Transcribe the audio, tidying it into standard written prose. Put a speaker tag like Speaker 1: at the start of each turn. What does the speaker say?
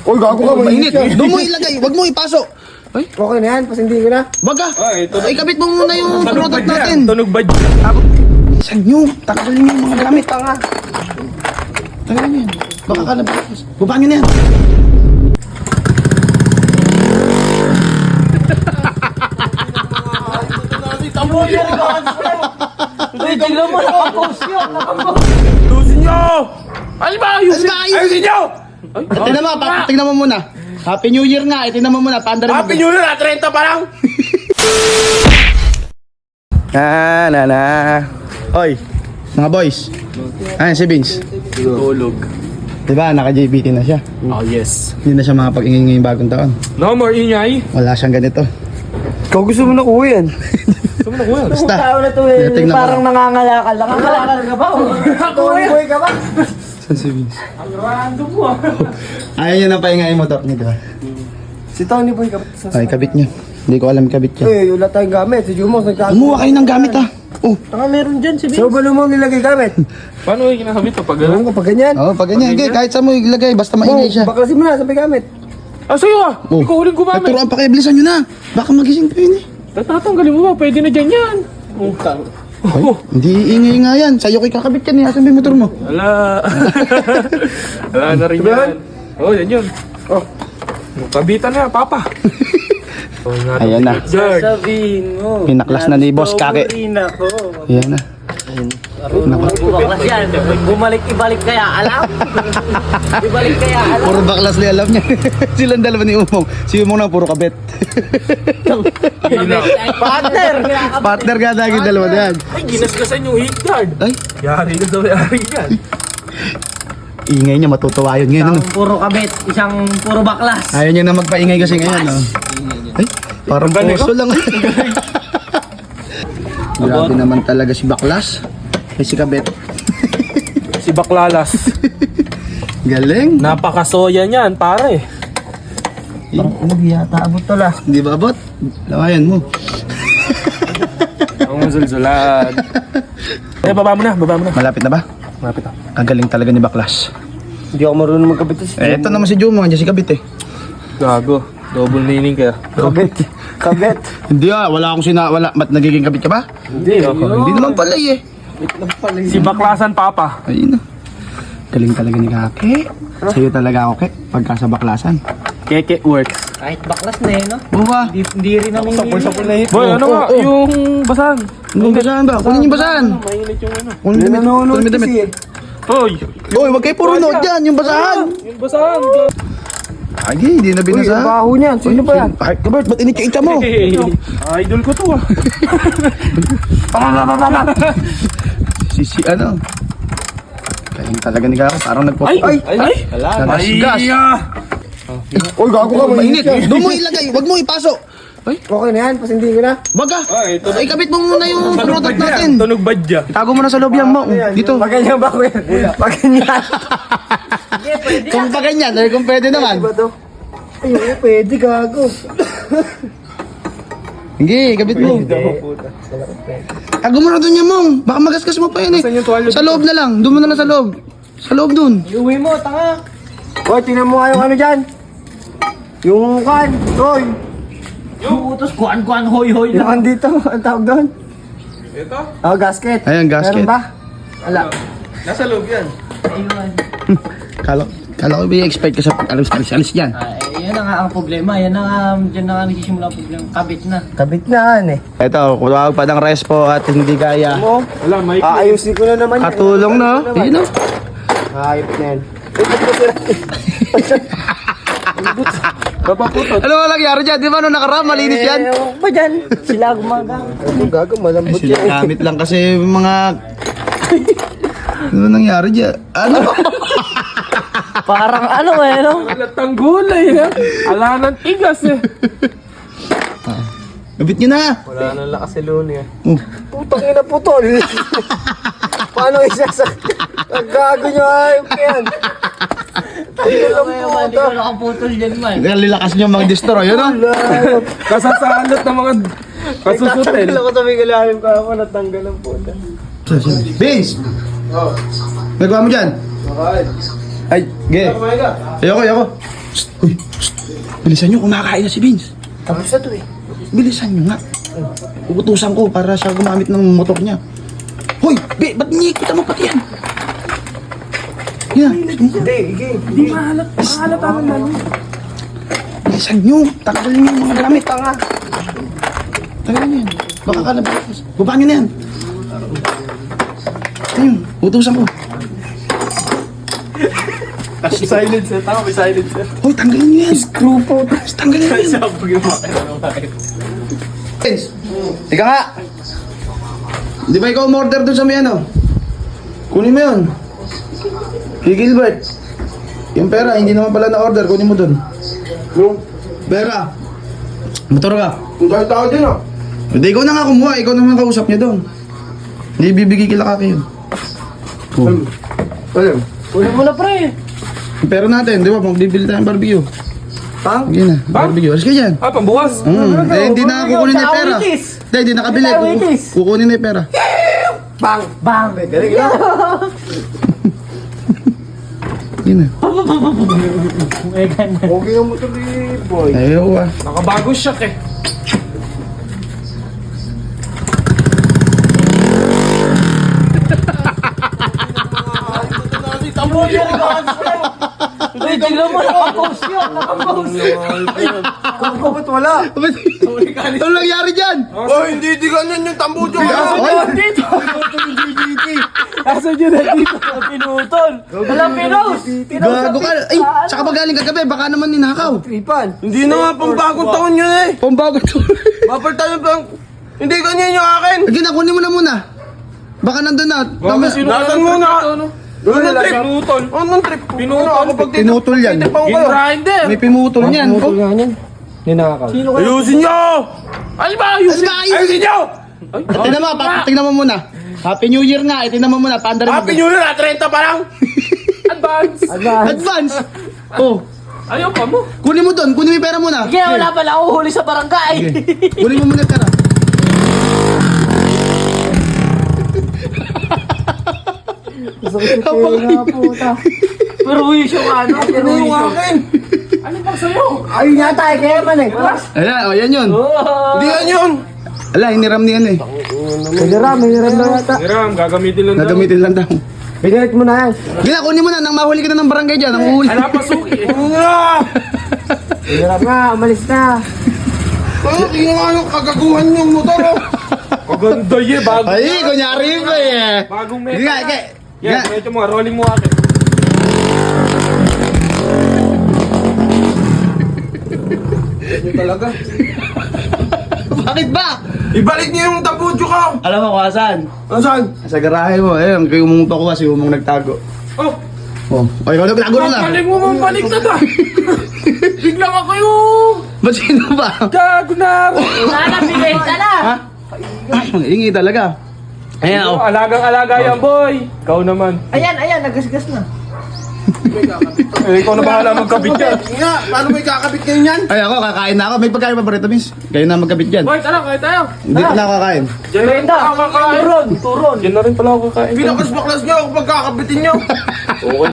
Speaker 1: Uy, gago ka, mainit.
Speaker 2: Doon mo ilagay, wag mo ipasok.
Speaker 1: Ay, okay na yan, pasindi ko na.
Speaker 2: Wag ka. Ay, kabit mo muna yung product natin.
Speaker 3: Tunog ba?
Speaker 2: Saan nyo? Takalin nyo yung mga gamit. Tanga. Takalin nyo yan. Baka ka na bakas. Baba nyo na yan.
Speaker 3: Ayusin nyo! Ay ba? Ayusin! Ayusin nyo!
Speaker 2: Tingnan mo muna. Happy New Year nga. Tingnan mo muna. Paanda rin
Speaker 3: Happy New Year! 30 pa lang!
Speaker 2: Oy, mga boys. Ayan si Vince.
Speaker 3: Tulog.
Speaker 2: Diba, naka-JBT na siya.
Speaker 3: Oh yes.
Speaker 2: Hindi na siya makapag-ingay ngayong bagong taon.
Speaker 3: No more ingay.
Speaker 2: Wala siyang ganito.
Speaker 1: Ikaw gusto mo na kuha yan.
Speaker 3: Saan mo na kuya?
Speaker 2: Basta.
Speaker 1: Tao na to eh,
Speaker 2: Tingnan mo
Speaker 1: parang
Speaker 2: lang.
Speaker 1: nangangalakal. Nangangalakal ka ba? Tony boy ka ba?
Speaker 2: Saan si Vince?
Speaker 3: Ang random mo ah.
Speaker 2: Ayaw niya na paingay mo top niya, diba?
Speaker 1: Si Tony boy ka ba?
Speaker 2: Ay, kabit niya. Hindi ko alam kabit niya.
Speaker 1: Eh, wala tayong gamit. Si Jumos nagkakaroon.
Speaker 2: Kumuha kayo ng gamit ah. Oh.
Speaker 1: Taka meron dyan si Vince. So, balo mo nilagay gamit?
Speaker 3: Paano kayo kinakabit to pag
Speaker 1: Gawin ko pag ganyan.
Speaker 2: Oh, pag ganyan. Okay, kahit saan mo ilagay, basta maingay siya.
Speaker 1: Baklasin mo na, sabay gamit.
Speaker 3: Ah, sa'yo ah!
Speaker 2: Oh.
Speaker 3: Ikaw uling gumamit.
Speaker 2: Naturoan pa kayo, bilisan nyo na. Baka magising pa yun eh.
Speaker 3: Tatanggalin mo ba? Pwede na dyan yan.
Speaker 2: Ay, hindi ingay nga yan. Sa'yo kayo kakabit yan eh. Asan ba yung motor mo?
Speaker 3: Wala. Wala na rin yan. Oh, yan yun. Oh. Kabitan na, papa. Oh,
Speaker 2: Ayan na.
Speaker 3: Guard.
Speaker 1: Sabihin mo.
Speaker 2: Pinaklas na ni Boss Kake.
Speaker 1: Ako.
Speaker 2: Ayan na.
Speaker 1: Baklas yan. Ibalik kaya, alam? Ibalik kaya, alam?
Speaker 2: Puro baklas li alam niya. Silang dalawa ni Umong. Si Umong na puro kabit.
Speaker 1: Partner!
Speaker 2: Partner ka dahil dalawa na yan.
Speaker 3: Ay, ginasgasan yung heat guard.
Speaker 2: Ay,
Speaker 3: Yari ka daw yari yan.
Speaker 2: ingay niya. Matutuwa yun ngayon. Ano?
Speaker 1: Puro kabit, isang puro baklas.
Speaker 2: Ayaw niya na magpaingay kasi ngayon. Oh. Ay, parang puso lang. Grabe naman talaga si Baklas. Ay, si Kabet.
Speaker 3: Si Baklalas.
Speaker 2: Galing.
Speaker 3: Napakasoya niyan, pare.
Speaker 1: Yata abot to las.
Speaker 2: Hindi ba abot? Lawayan mo.
Speaker 3: Ang mazulzulan. Eh, baba mo na, baba mo na.
Speaker 2: Malapit na ba?
Speaker 3: Malapit na.
Speaker 2: Ang galing talaga ni Baklas.
Speaker 1: Hindi ako marunong magkabit.
Speaker 2: Eh, ito naman si Jomo. Andiyan si Kabit eh.
Speaker 3: Gago. Double meaning kaya.
Speaker 1: Kabit. Kabit.
Speaker 2: Hindi wala akong wala. Mat nagiging Kabit ka ba?
Speaker 3: Hindi,
Speaker 2: Hindi naman pala eh.
Speaker 3: Si Baklasan Papa.
Speaker 2: Ayun na. Galing talaga ni Kake. Sa'yo talaga ako, Ke. Pagka sa Baklasan.
Speaker 3: Keke works.
Speaker 1: Kahit baklas na eh, no?
Speaker 2: Buka.
Speaker 1: Hindi rin namin sapol-sapol na hit.
Speaker 3: Boy, ano nga? Yung basahan.
Speaker 2: Anong basahan ba? Kunin yung basahan.
Speaker 3: Mainit yung ano.
Speaker 2: Kunin damit. Kunin damit.
Speaker 3: Hoy!
Speaker 2: Oy, wag kayo puro nood dyan. Yung basahan.
Speaker 3: Yung basahan.
Speaker 2: Agi, hindi na
Speaker 1: Uy,
Speaker 2: binasa.
Speaker 1: ang baho niyan. Sino ba yan?
Speaker 2: Ay, Kabert, ba't inikita mo?
Speaker 3: Hey, idol ko to ah.
Speaker 2: Si ano? Galing talaga ni Kake. Parang nagpo...
Speaker 3: Ay!
Speaker 2: Gas.
Speaker 1: Uy, gago ka,
Speaker 2: Mainit. Doon mo ilagay. Wag mo ipasok.
Speaker 1: Okay na yan, pasindi ko na.
Speaker 2: Wag ka. Ay, kabit mo muna yung product natin.
Speaker 3: Tunog ba dyan?
Speaker 2: Tago mo na sa loob yan mo. Dito.
Speaker 1: Pag ganyan ba ko yan? Pag ganyan.
Speaker 2: Kung pa ganyan, or kung pwede naman.
Speaker 1: Diba to? Ay, pwede, gago.
Speaker 2: Hindi, kabit mo. Tago mo na doon yan mong. Baka magasgas mo pa yan eh. Sa loob na lang. Doon mo na lang sa loob. Sa loob doon.
Speaker 1: Iuwi mo, tanga. Hoy, tingnan mo nga yung ano dyan. Yung kan, Toy.
Speaker 4: Yung utos, kuan-kuan, hoy-hoy
Speaker 1: Yung kan dito, ang tawag doon.
Speaker 3: Ito?
Speaker 1: Oh, gasket.
Speaker 2: Ayan, gasket.
Speaker 1: Meron ba? Wala.
Speaker 3: Nasa loob yan.
Speaker 4: Ayun.
Speaker 2: Kala ko i-expect ka sa pag-alis-alis yan.
Speaker 4: Yan na nga ang problema. Yan na nga, dyan na nga nagsisimula ang problema. Kabit na.
Speaker 1: Kabit na, eh.
Speaker 2: Ito, kuwag pa ng respo at hindi kaya.
Speaker 1: Mo,
Speaker 3: Wala, Mike.
Speaker 1: aayusin ko na naman yan.
Speaker 2: Katulong na. Yun na.
Speaker 1: Ayop na yan.
Speaker 3: Papaputot.
Speaker 2: Ano ba nangyari dyan? Di ba nung nakaraan, malinis yan?
Speaker 1: Ewan ko ba dyan? Sila gumagamit. Ano gago, malambot
Speaker 2: Sila
Speaker 1: yan.
Speaker 2: gamit lang kasi mga... Ano nangyari dyan? Ano?
Speaker 1: Parang ano eh, no?
Speaker 3: Alatang gulay ha. Ala ng tigas eh.
Speaker 2: Gabit nyo na.
Speaker 3: Wala nang lakas si Luni eh.
Speaker 1: Putang ina putol. Paano isasak? Ang gago nyo ayop yan.
Speaker 4: Kaya man, di ko nakaputol dyan man.
Speaker 2: Lilakas nyo mag-destroy, ano?
Speaker 3: Kasasalot ng mga kasusutin.
Speaker 1: Natanggal ako sa may galalim ka ako, natanggal ang puta.
Speaker 2: Vince! Nagawa mo dyan?
Speaker 1: Okay.
Speaker 2: Ay, ge. Ayoko. Shh, uy, shh. Bilisan nyo, kumakain na si Vince.
Speaker 1: Tapos na to eh.
Speaker 2: Bilisan nyo nga. Utusan ko para siya gumamit ng motor niya. Hoy, be, ba't niikita mo pati yan? Yan.
Speaker 1: Hindi, igi.
Speaker 3: Hindi mahalata naman.
Speaker 2: Bilisan nyo. Tagalin nyo yung mga gamit. Tagalin nyo yan. Baka ka na bakas. Baba nyo na yan. Ayun, utusan ko.
Speaker 3: Silence eh. Tama, may silence eh.
Speaker 2: Hoy, tanggalin nyo yan. Screw po. Tanggalin nyo yan.
Speaker 3: Sabog yung mga
Speaker 2: Vince, ika nga. Di ba ikaw umorder dun sa may ano? Kunin mo yun. Kay Gilbert. Yung pera, hindi naman pala na-order. Kunin mo dun.
Speaker 1: Yung,
Speaker 2: Pera. Motor ka.
Speaker 1: kung dahil tao din ah.
Speaker 2: Hindi, ikaw na nga kumuha. Ikaw naman kausap niya doon. Hindi bibigay kila kaki yun.
Speaker 1: Alam.
Speaker 4: Kunin mo na pre.
Speaker 2: Yung pera natin, di ba? Magbibili tayong barbecue.
Speaker 1: Pang?
Speaker 2: Sige na, barbecue. Alas ka dyan.
Speaker 3: Ah, pambukas.
Speaker 2: Hindi na kukunin na yung pera.
Speaker 4: Waitis.
Speaker 2: Hindi na kabili.
Speaker 4: Waitis.
Speaker 2: Kukunin na yung pera.
Speaker 1: Bang!
Speaker 4: Bang.
Speaker 1: Galing na.
Speaker 2: Sige na.
Speaker 1: Okay yung motor ni boy.
Speaker 2: Ayaw ah.
Speaker 3: Nakabago siya eh.
Speaker 4: Hindi, tignan mo. Nakapost yun. Nakapost.
Speaker 1: Kung ba't wala?
Speaker 2: Ano nangyari dyan?
Speaker 1: Oh, hindi ganyan yung tambujo ka.
Speaker 4: Dito. Asan yun na dito? Pinutol. Wala pinos.
Speaker 2: Gago ka. Ay, saka ba galing kagabi? Baka naman ninakaw.
Speaker 1: Tripan.
Speaker 5: Hindi na nga pambagong taon yun eh.
Speaker 2: Pambago to.
Speaker 5: Bapal tayo bang... Hindi ganyan yung akin.
Speaker 2: Sige na, kunin mo na muna. Baka nandun na.
Speaker 3: Baka sino
Speaker 5: Nasaan
Speaker 3: kaya
Speaker 5: muna?
Speaker 3: ano?
Speaker 5: Doon na trip.
Speaker 3: Pinutol.
Speaker 5: Anong trip?
Speaker 3: Pinutol.
Speaker 5: Ano ako pag
Speaker 2: Pinutol yan.
Speaker 5: titipang kayo?
Speaker 3: Grinder.
Speaker 2: May pimutol niyan. Oh.
Speaker 1: nga niyan. Ninakaw.
Speaker 5: Ayusin nyo!
Speaker 3: Ano ba? Ayusin.
Speaker 5: Ayusin nyo!
Speaker 2: Tingnan mo, tingnan mo muna. Happy New Year nga. Tingnan mo muna. Paanda rin mo.
Speaker 5: Happy New Year! 30 pa lang!
Speaker 3: Advance.
Speaker 2: Advance. Oh.
Speaker 3: Ayaw pa mo.
Speaker 2: Kunin mo doon. Kunin mo yung pera muna.
Speaker 4: Sige, wala pala. Uhuli sa barangay.
Speaker 2: Kunin mo muna yung pera.
Speaker 4: Pero wish yung ano.
Speaker 5: Ano yung akin?
Speaker 3: Ano ba sa'yo?
Speaker 1: Ayun yata eh, kaya man eh.
Speaker 2: Ayan, oh, yan yun.
Speaker 5: Hindi yan yun!
Speaker 2: Ala, hiniram niyan eh.
Speaker 1: Hiniram na yata.
Speaker 3: Hiram, gagamitin lang daw.
Speaker 2: Nagamitin lang daw.
Speaker 1: Binalik mo na yan.
Speaker 2: Gina, kunin mo na. Nang mahuli ka na ng barangay dyan. Ang uhuli.
Speaker 3: Ala pa suki eh.
Speaker 5: Ano nga?
Speaker 1: Hiniram na, umalis na.
Speaker 5: Ano kinuha yung kagaguhan yung motor oh?
Speaker 3: Kaganda eh. Bago.
Speaker 2: Ay, kunyari pa eh.
Speaker 3: Bagong
Speaker 2: Sige
Speaker 3: meta.
Speaker 2: nga, okay.
Speaker 3: Yan, medyo mo. Rolling mo akin.
Speaker 5: Talaga.
Speaker 2: Bakit ba?
Speaker 5: Ibalik niyo yung tabujo ko!
Speaker 2: Alam mo kung asan?
Speaker 5: Nasaan?
Speaker 2: Sa garahe mo. Ayun, kayo umunta ko kasi umong nagtago.
Speaker 3: Oh.
Speaker 2: Oh, ay, ikaw nagtago rin na.
Speaker 3: Balik mo mong baliktad ah. Biglang ako yung
Speaker 2: Ba't sino ba?
Speaker 3: gago na.
Speaker 4: Sana, pinenta na.
Speaker 2: Ha? Ingi talaga. Ayan, oh.
Speaker 3: Alagang-alaga yan, boy. Ikaw naman.
Speaker 4: Ayan, nagasgas na.
Speaker 3: Eh, ikaw na bahala magkabit yan.
Speaker 5: Nga, paano may kakabit kayo niyan?
Speaker 2: Ay, ako, kakain na ako. May pagkain pa rito, miss. Kayo na magkabit dyan.
Speaker 3: Boy, tara, kaya tayo.
Speaker 2: Hindi ko na ako kakain.
Speaker 3: Diyan na rin pala ako kakain.
Speaker 4: Turon.
Speaker 3: Diyan na rin pala ako kakain.
Speaker 5: Pinaklas-baklas niyo ako pag kakabitin niyo.
Speaker 3: Okay.